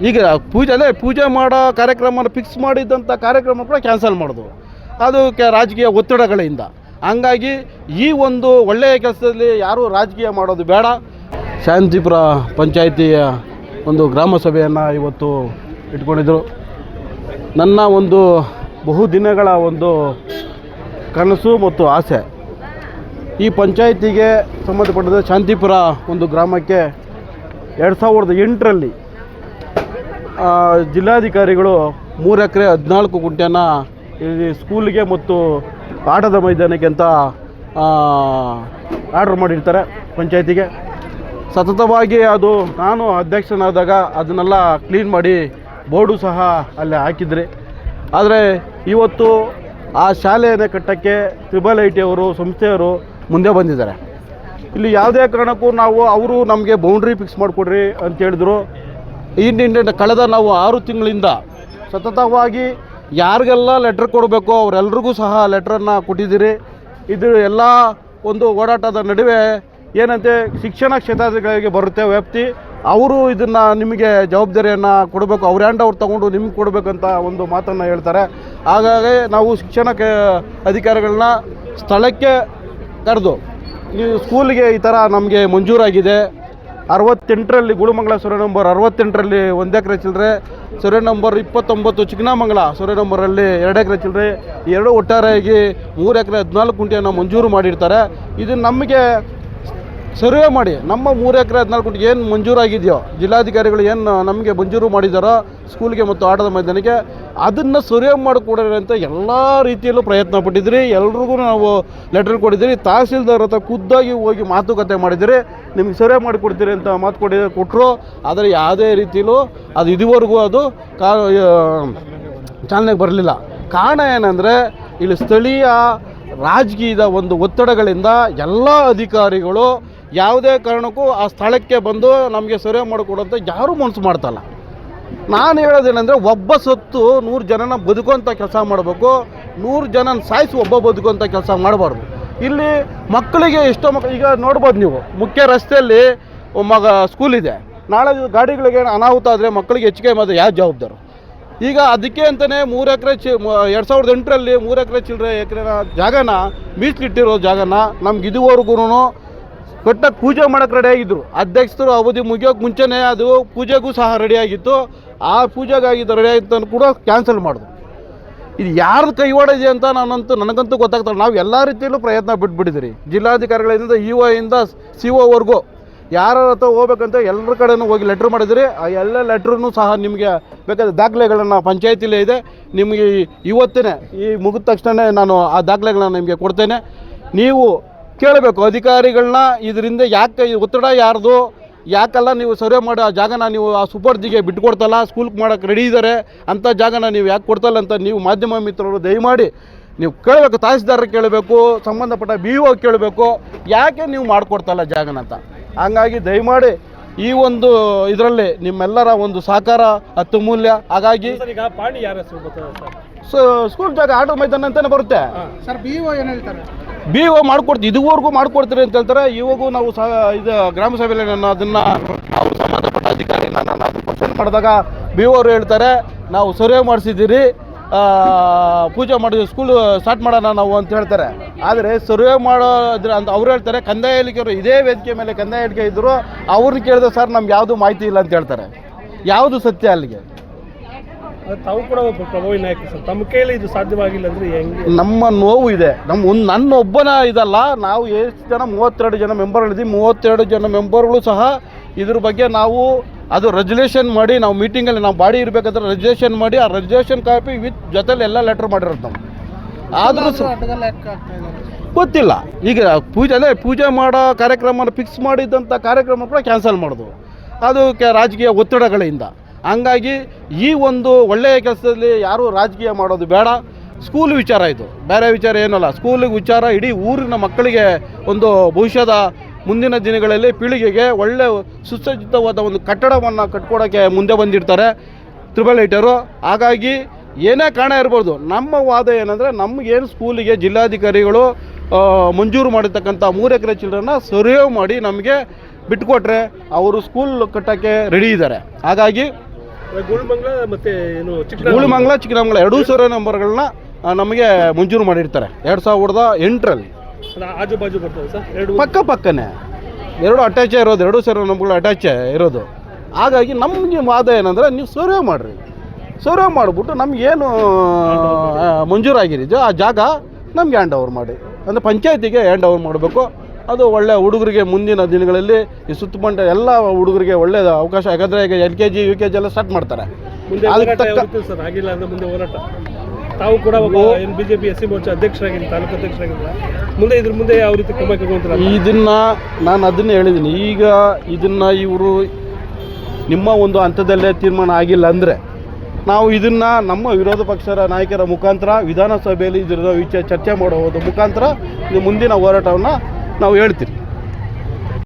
ಈಗ ಪೂಜೆ ಮಾಡೋ ಕಾರ್ಯಕ್ರಮನ ಫಿಕ್ಸ್ ಮಾಡಿದ್ದಂಥ ಕಾರ್ಯಕ್ರಮ ಕೂಡ ಕ್ಯಾನ್ಸಲ್ ಮಾಡೋದು, ಅದು ರಾಜಕೀಯ ಒತ್ತಡಗಳಿಂದ. ಹಂಗಾಗಿ ಈ ಒಂದು ಒಳ್ಳೆಯ ಕೆಲಸದಲ್ಲಿ ಯಾರೂ ರಾಜಕೀಯ ಮಾಡೋದು ಬೇಡ. ಶಾಂತಿಪುರ ಪಂಚಾಯಿತಿಯ ಒಂದು ಗ್ರಾಮ ಸಭೆಯನ್ನು ಇವತ್ತು ಇಟ್ಕೊಂಡಿದ್ದರು. ನನ್ನ ಒಂದು ಬಹುದಿನಗಳ ಒಂದು ಕನಸು ಮತ್ತು ಆಸೆ, ಈ ಪಂಚಾಯಿತಿಗೆ ಸಂಬಂಧಪಟ್ಟಂತೆ ಶಾಂತಿಪುರ ಒಂದು ಗ್ರಾಮಕ್ಕೆ 2008ರಲ್ಲಿ ಜಿಲ್ಲಾಧಿಕಾರಿಗಳು 3 ಎಕರೆ 14 ಗುಂಟೆಯನ್ನು ಇಲ್ಲಿ ಸ್ಕೂಲಿಗೆ ಮತ್ತು ಆಟದ ಮೈದಾನಕ್ಕೆ ಅಂತ ಆರ್ಡ್ರ್ ಮಾಡಿರ್ತಾರೆ ಪಂಚಾಯಿತಿಗೆ. ಸತತವಾಗಿ ಅದು ನಾನು ಅಧ್ಯಕ್ಷನಾದಾಗ ಅದನ್ನೆಲ್ಲ ಕ್ಲೀನ್ ಮಾಡಿ ಬೋರ್ಡು ಸಹ ಅಲ್ಲಿ ಹಾಕಿದ್ರಿ. ಆದರೆ ಇವತ್ತು ಆ ಶಾಲೆಯನ್ನು ಕಟ್ಟೋಕ್ಕೆ IIIT ಅವರು ಸಂಸ್ಥೆಯವರು ಮುಂದೆ ಬಂದಿದ್ದಾರೆ. ಇಲ್ಲಿ ಯಾವುದೇ ಕಾರಣಕ್ಕೂ ಅವರು ನಮಗೆ ಬೌಂಡ್ರಿ ಫಿಕ್ಸ್ ಮಾಡಿಕೊಡ್ರಿ ಅಂತ ಹೇಳಿದ್ರು. ಕಳೆದ ನಾವು 6 ತಿಂಗಳಿಂದ ಸತತವಾಗಿ ಯಾರಿಗೆಲ್ಲ ಲೆಟ್ರ್ ಕೊಡಬೇಕು ಅವರೆಲ್ಲರಿಗೂ ಸಹ ಲೆಟ್ರನ್ನು ಕೊಟ್ಟಿದ್ದೀರಿ. ಇದು ಎಲ್ಲ ಒಂದು ಓಡಾಟದ ನಡುವೆ ಏನಂತೆ ಶಿಕ್ಷಣ ಕ್ಷೇತ್ರಗಳಿಗೆ ಬರುತ್ತೆ ವ್ಯಾಪ್ತಿ, ಅವರು ಇದನ್ನು ನಿಮಗೆ ಜವಾಬ್ದಾರಿಯನ್ನು ಕೊಡಬೇಕು, ಅವ್ರ ಹ್ಯಾಂಡ್ ಅವ್ರು ತೊಗೊಂಡು ನಿಮ್ಗೆ ಕೊಡಬೇಕಂತ ಒಂದು ಮಾತನ್ನು ಹೇಳ್ತಾರೆ. ಹಾಗಾಗಿ ನಾವು ಶಿಕ್ಷಣ ಅಧಿಕಾರಿಗಳನ್ನ ಸ್ಥಳಕ್ಕೆ ಕರೆದು ನೀವು ಸ್ಕೂಲಿಗೆ ಈ ಥರ ನಮಗೆ ಮಂಜೂರಾಗಿದೆ. 68ರಲ್ಲಿ ಗುಳುಮಂಗಲ ಸರ್ವೆ ನಂಬರ್ 68ರಲ್ಲಿ 1 ಎಕರೆ ಚಿಲ್ಲರೆ, ಸರ್ವೆ ನಂಬರ್ 29 ಚಿಕ್ಕನಮಂಗಲ ಸರ್ವೆ ನಂಬರಲ್ಲಿ 2 ಎಕರೆ ಚಿಲ್ಲರೆ, ಎರಡು ಒಟ್ಟಾರೆಯಾಗಿ 3 ಎಕರೆ 14 ಗುಂಟೆಯನ್ನು ಮಂಜೂರು ಮಾಡಿರ್ತಾರೆ. ಇದು ನಮಗೆ ಸರ್ವೆ ಮಾಡಿ ನಮ್ಮ 3 ಎಕರೆ 14 ಗುಂಟೆ ಏನು ಮಂಜೂರಾಗಿದೆಯೋ ಜಿಲ್ಲಾಧಿಕಾರಿಗಳು ಏನು ನಮಗೆ ಮಂಜೂರು ಮಾಡಿದಾರೋ ಸ್ಕೂಲ್ಗೆ ಮತ್ತು ಆಟದ ಮೈದಾನಕ್ಕೆ, ಅದನ್ನು ಸರ್ವೆ ಮಾಡಿಕೊಡ್ರಿ ಅಂತ ಎಲ್ಲ ರೀತಿಯಲ್ಲೂ ಪ್ರಯತ್ನ ಪಟ್ಟಿದ್ರಿ. ಎಲ್ರಿಗೂ ನಾವು ಲೆಟರ್ ಕೊಟ್ಟಿದ್ದೀರಿ. ತಹಸೀಲ್ದಾರ್ ಹತ್ರ ಖುದ್ದಾಗಿ ಹೋಗಿ ಮಾತುಕತೆ ಮಾಡಿದ್ದೀರಿ, ನಿಮಗೆ ಸರ್ವೆ ಮಾಡಿಕೊಡ್ತೀರಿ ಅಂತ ಮಾತು ಕೊಟ್ಟರು. ಆದರೆ ಯಾವುದೇ ರೀತಿಯಲ್ಲೂ ಅದು ಇದುವರೆಗೂ ಅದು ಚಾಲನೆಗೆ ಬರಲಿಲ್ಲ. ಕಾರಣ ಏನಂದರೆ ಇಲ್ಲಿ ಸ್ಥಳೀಯ ರಾಜಕೀಯದ ಒಂದು ಒತ್ತಡಗಳಿಂದ ಎಲ್ಲ ಅಧಿಕಾರಿಗಳು ಯಾವುದೇ ಕಾರಣಕ್ಕೂ ಆ ಸ್ಥಳಕ್ಕೆ ಬಂದು ನಮಗೆ ಸರ್ವೆ ಮಾಡಿಕೊಡುವಂಥ ಯಾರೂ ಮನಸ್ಸು ಮಾಡ್ತಾಯಿಲ್ಲ. ನಾನು ಹೇಳೋದೇನೆಂದರೆ, ಒಬ್ಬ ಸತ್ತು 100 ಜನನ ಬದುಕುವಂಥ ಕೆಲಸ ಮಾಡಬೇಕು, 100 ಜನನ ಸಾಯಿಸಿ ಒಬ್ಬ ಬದುಕುವಂಥ ಕೆಲಸ ಮಾಡಬಾರ್ದು. ಇಲ್ಲಿ ಮಕ್ಕಳಿಗೆ ಎಷ್ಟೋ ಮಕ್ಕಳು ಈಗ ನೋಡ್ಬೋದು ನೀವು, ಮುಖ್ಯ ರಸ್ತೆಯಲ್ಲಿ ಸ್ಕೂಲಿದೆ, ನಾಳೆ ಗಾಡಿಗಳಿಗೆ ಅನಾಹುತ ಆದರೆ ಮಕ್ಕಳಿಗೆ ಹೆಚ್ಚಿಗೆ ಮಾಡಿದ್ರೆ ಯಾವ ಜವಾಬ್ದಾರು? ಈಗ ಅದಕ್ಕೆ ಅಂತಲೇ 3 ಎಕರೆ 2008ರಲ್ಲಿ 3 ಎಕರೆ ಚಿಲ್ಲರೆ ಎಕರೆನ ಜಾಗನ ಮೀಸಲಿಟ್ಟಿರೋ ಜಾಗನ ನಮ್ಗೆ ಇದುವರೆಗೂ ಕಟ್ಟಕ್ಕೆ ಪೂಜೆ ಮಾಡೋಕ್ಕೆ ರೆಡಿಯಾಗಿದ್ದರು. ಅಧ್ಯಕ್ಷರು ಅವಧಿ ಮುಗಿಯೋಕ್ಕೆ ಮುಂಚೆನೇ ಅದು ಪೂಜೆಗೂ ಸಹ ರೆಡಿಯಾಗಿತ್ತು. ಆ ಪೂಜೆಗಾಗಿದ್ದು ರೆಡಿಯಾಗಿತ್ತು ಕೂಡ ಕ್ಯಾನ್ಸಲ್ ಮಾಡಿದ್ರು. ಇದು ಯಾರ್ದು ಕೈವಾಡ ಇದೆ ಅಂತ ನನಗಂತೂ ಗೊತ್ತಾಗ್ತದೆ. ನಾವು ಎಲ್ಲ ರೀತಿಯಲ್ಲೂ ಪ್ರಯತ್ನ ಬಿಟ್ಬಿಟ್ಟಿದ್ದೀರಿ. ಜಿಲ್ಲಾಧಿಕಾರಿಗಳಿಂದ ಇಒ ಇಂದ CO ಯಾರ ಹತ್ರ ಹೋಗ್ಬೇಕಂತ ಎಲ್ಲರ ಕಡೆನೂ ಹೋಗಿ ಲೆಟ್ರ್ ಮಾಡಿದಿರಿ. ಆ ಎಲ್ಲ ಲೆಟ್ರೂ ಸಹ ನಿಮಗೆ ಬೇಕಾದ ದಾಖಲೆಗಳನ್ನು ಪಂಚಾಯತಿಲೇ ಇದೆ. ನಿಮಗೆ ಇವತ್ತೇ ಈ ಮುಗಿದ ತಕ್ಷಣ ನಾನು ಆ ದಾಖಲೆಗಳನ್ನ ನಿಮಗೆ ಕೊಡ್ತೇನೆ. ನೀವು ಕೇಳಬೇಕು ಅಧಿಕಾರಿಗಳನ್ನ, ಇದರಿಂದ ಯಾಕೆ ಒತ್ತಡ ಯಾರ್ದು, ಯಾಕಲ್ಲ ನೀವು ಸರ್ವೆ ಮಾಡೋ ಆ ಜಾಗನ ನೀವು ಆ ಸುಪರ್ದಿಗೆ ಬಿಟ್ಕೊಡ್ತಲ್ಲ, ಸ್ಕೂಲ್ಗೆ ಮಾಡೋಕ್ಕೆ ರೆಡಿ ಇದ್ದಾರೆ ಅಂಥ ಜಾಗನ ನೀವು ಯಾಕೆ ಕೊಡ್ತಲ್ಲ ಅಂತ ನೀವು ಮಾಧ್ಯಮ ಮಿತ್ರರು ದಯಮಾಡಿ ನೀವು ಕೇಳಬೇಕು. ತಹಸೀಲ್ದಾರರಿಗೆ ಕೇಳಬೇಕು, ಸಂಬಂಧಪಟ್ಟ BO ಕೇಳಬೇಕು, ಯಾಕೆ ನೀವು ಮಾಡಿಕೊಡ್ತಲ್ಲ ಜಾಗನ ಅಂತ. ಹಂಗಾಗಿ ದಯಮಾಡಿ ಈ ಒಂದು ಇದರಲ್ಲಿ ನಿಮ್ಮೆಲ್ಲರ ಒಂದು ಸಹಕಾರ ಅತ್ಯಮೂಲ್ಯ. ಹಾಗಾಗಿ ಸ್ಕೂಲ್ ಜಾಗ ಆಟೋ ಮೈದಾನ ಅಂತಲೇ ಬರುತ್ತೆ ಸರ್. BO ಏನು ಹೇಳ್ತಾರೆ? BO ಮಾಡ್ಕೊಡ್ತೀವಿ, ಇದುವರೆಗೂ ಮಾಡ್ಕೊಡ್ತೀರಿ ಅಂತ ಹೇಳ್ತಾರೆ. ಇವಾಗೂ ನಾವು ಇದು ಗ್ರಾಮ ಸಭೆಯಲ್ಲಿ ನಾನು ಅದನ್ನು ಅವರು ಸಂಬಂಧಪಟ್ಟ ಅಧಿಕಾರಿ ನಾನು ಕ್ವಶನ್ ಮಾಡಿದಾಗ BO ಅವರು ಹೇಳ್ತಾರೆ, ನಾವು ಸರ್ವೆ ಮಾಡಿಸಿದ್ದೀರಿ, ಪೂಜೆ ಮಾಡಿದ್ವಿ, ಸ್ಕೂಲ್ ಸ್ಟಾರ್ಟ್ ಮಾಡೋಣ ನಾವು ಅಂತ ಹೇಳ್ತಾರೆ. ಆದರೆ ಸರ್ವೆ ಮಾಡೋದ್ರ ಅಂತ ಅವ್ರು ಹೇಳ್ತಾರೆ. ಕಂದಾಯ ಇಲಾಖೆಯವರು ಇದೇ ವೇದಿಕೆ ಮೇಲೆ ಕಂದಾಯ ಇಲಾಖೆ ಇದ್ದರು, ಅವ್ರನ್ನ ಕೇಳಿದ್ರೆ ಸರ್ ನಮ್ಗೆ ಯಾವುದೂ ಮಾಹಿತಿ ಇಲ್ಲ ಅಂತ ಹೇಳ್ತಾರೆ. ಯಾವುದು ಸತ್ಯ ಅಲ್ಲಿಗೆ? ತಾವು ಕೂಡ ಒಬ್ಬ ಪ್ರಭಾವಿ ನಾಯಕ ಸರ್, ತಮ್ಮ ಕೈಯಲ್ಲಿ ಇದು ಸಾಧ್ಯವಾಗಿಲ್ಲ ಅಂದರೆ ಹೆಂಗೆ? ನಮ್ಮ ನೋವು ಇದೆ. ನನ್ನ ಒಬ್ಬನ ಇದಲ್ಲ, ನಾವು ಎಷ್ಟು ಜನ 32 ಜನ ಮೆಂಬರ್ಗಳಿದ್ದೀವಿ. 32 ಜನ ಮೆಂಬರ್ಗಳು ಸಹ ಇದ್ರ ಬಗ್ಗೆ ನಾವು ಅದು ರೆಜುಲೇಷನ್ ಮಾಡಿ, ನಾವು ಮೀಟಿಂಗಲ್ಲಿ ನಾವು ಬಾಡಿ ಇರಬೇಕಾದ್ರೆ ರೆಜುಲೇಷನ್ ಮಾಡಿ, ಆ ರೆಜುಲೇಷನ್ ಕಾಪಿ ವಿತ್ ಜೊತೆಲಿ ಎಲ್ಲ ಲೆಟ್ರ್ ಮಾಡಿರೋದು ನಾವು. ಆದರೂ ಗೊತ್ತಿಲ್ಲ. ಈಗ ಪೂಜೆ ಮಾಡೋ ಕಾರ್ಯಕ್ರಮನ ಫಿಕ್ಸ್ ಮಾಡಿದ್ದಂಥ ಕಾರ್ಯಕ್ರಮ ಕೂಡ ಕ್ಯಾನ್ಸಲ್ ಮಾಡೋದು, ಅದು ರಾಜಕೀಯ ಒತ್ತಡಗಳಿಂದ. ಹಂಗಾಗಿ ಈ ಒಂದು ಒಳ್ಳೆಯ ಕೆಲಸದಲ್ಲಿ ಯಾರೂ ರಾಜಕೀಯ ಮಾಡೋದು ಬೇಡ. ಸ್ಕೂಲ್ ವಿಚಾರ ಇದು, ಬೇರೆ ವಿಚಾರ ಏನಲ್ಲ. ಸ್ಕೂಲಿಗೆ ವಿಚಾರ ಇಡೀ ಊರಿನ ಮಕ್ಕಳಿಗೆ ಒಂದು ಭವಿಷ್ಯದ ಮುಂದಿನ ದಿನಗಳಲ್ಲಿ ಪೀಳಿಗೆಗೆ ಒಳ್ಳೆ ಸುಸಜ್ಜಿತವಾದ ಒಂದು ಕಟ್ಟಡವನ್ನು ಕಟ್ಕೊಡೋಕ್ಕೆ ಮುಂದೆ ಬಂದಿರ್ತಾರೆ IIIT ಅವರು. ಹಾಗಾಗಿ ಏನೇ ಕಾರಣ ಇರ್ಬೋದು, ನಮ್ಮ ವಾದ ಏನಂದರೆ, ನಮಗೇನು ಸ್ಕೂಲಿಗೆ ಜಿಲ್ಲಾಧಿಕಾರಿಗಳು ಮಂಜೂರು ಮಾಡಿರ್ತಕ್ಕಂಥ 3 ಎಕರೆ ಚಿಲ್ಲರೆನ ಸರ್ವೆ ಮಾಡಿ ನಮಗೆ ಬಿಟ್ಟುಕೊಟ್ರೆ ಅವರು ಸ್ಕೂಲ್ ಕಟ್ಟೋಕ್ಕೆ ರೆಡಿ ಇದ್ದಾರೆ. ಹಾಗಾಗಿ ಗೂಳುಮಂಗ್ಲ ಮತ್ತೆ ಏನು ಗೂಳುಮಂಗ್ಲ ಚಿಕ್ಕಮಂಗ್ಲ ಎರಡೂ ಸರ್ವೆ ನಂಬರ್ಗಳನ್ನ ನಮಗೆ ಮಂಜೂರು ಮಾಡಿರ್ತಾರೆ 2008ರಲ್ಲಿ. ಆಜು ಬಾಜು ಬರ್ತದೆ ಸರ್ ಎರಡು ಪಕ್ಕನೇ ಎರಡು ಅಟ್ಯಾಚೇ ಇರೋದು, ಎರಡೂ ಸರ್ವೆ ನಂಬರ್ಗಳು ಅಟ್ಯಾಚೇ ಇರೋದು. ಹಾಗಾಗಿ ನಮಗೆ ವಾದ ಏನಂದರೆ ನೀವು ಸರ್ವೆ ಮಾಡಿರಿ, ಸರ್ವೆ ಮಾಡಿಬಿಟ್ಟು ನಮಗೇನು ಮಂಜೂರಾಗಿರಿದೆಯೋ ಆ ಜಾಗ ನಮ್ಗೆ ಹ್ಯಾಂಡ್ ಓವರ್ ಮಾಡಿ, ಅಂದರೆ ಪಂಚಾಯತಿಗೆ ಹ್ಯಾಂಡ್ ಓವರ್ ಮಾಡಬೇಕು. ಅದು ಒಳ್ಳೆ ಹುಡುಗರಿಗೆ ಮುಂದಿನ ದಿನಗಳಲ್ಲಿ ಈ ಸುತ್ತಮುತ್ತ ಎಲ್ಲ ಹುಡುಗರಿಗೆ ಒಳ್ಳೆಯ ಅವಕಾಶ. ಯಾಕಂದರೆ ಈಗ LKG UKG ಎಲ್ಲ ಸ್ಟಾರ್ಟ್ ಮಾಡ್ತಾರೆ. ಮುಂದೆ ಸರ್ ಆಗಿಲ್ಲ ಅಂದರೆ ಮುಂದೆ ಹೋರಾಟ. ತಾವು ಕೂಡ ಏನು BJP SC ಮೋರ್ಚಾ ಅಧ್ಯಕ್ಷರಾಗಿಲ್ಲ, ತಾಲೂಕು ಅಧ್ಯಕ್ಷರಾಗಿಲ್ಲ, ಮುಂದೆ ಯಾವ ರೀತಿ ಕ್ರಮ ಕೈಗೊಳ್ತಾರೆ? ಇದನ್ನು ನಾನು ಅದನ್ನೇ ಹೇಳಿದ್ದೀನಿ. ಈಗ ಇದನ್ನು ಇವರು ನಿಮ್ಮ ಒಂದು ಹಂತದಲ್ಲೇ ತೀರ್ಮಾನ ಆಗಿಲ್ಲ ಅಂದರೆ ನಾವು ಇದನ್ನು ನಮ್ಮ ವಿರೋಧ ಪಕ್ಷದ ನಾಯಕರ ಮುಖಾಂತರ ವಿಧಾನಸಭೆಯಲ್ಲಿ ಇದರ ಚರ್ಚೆ ಮಾಡುವುದರ ಮುಖಾಂತರ ಮುಂದಿನ ಹೋರಾಟವನ್ನು ನಾವು ಹೇಳ್ತೀವಿ.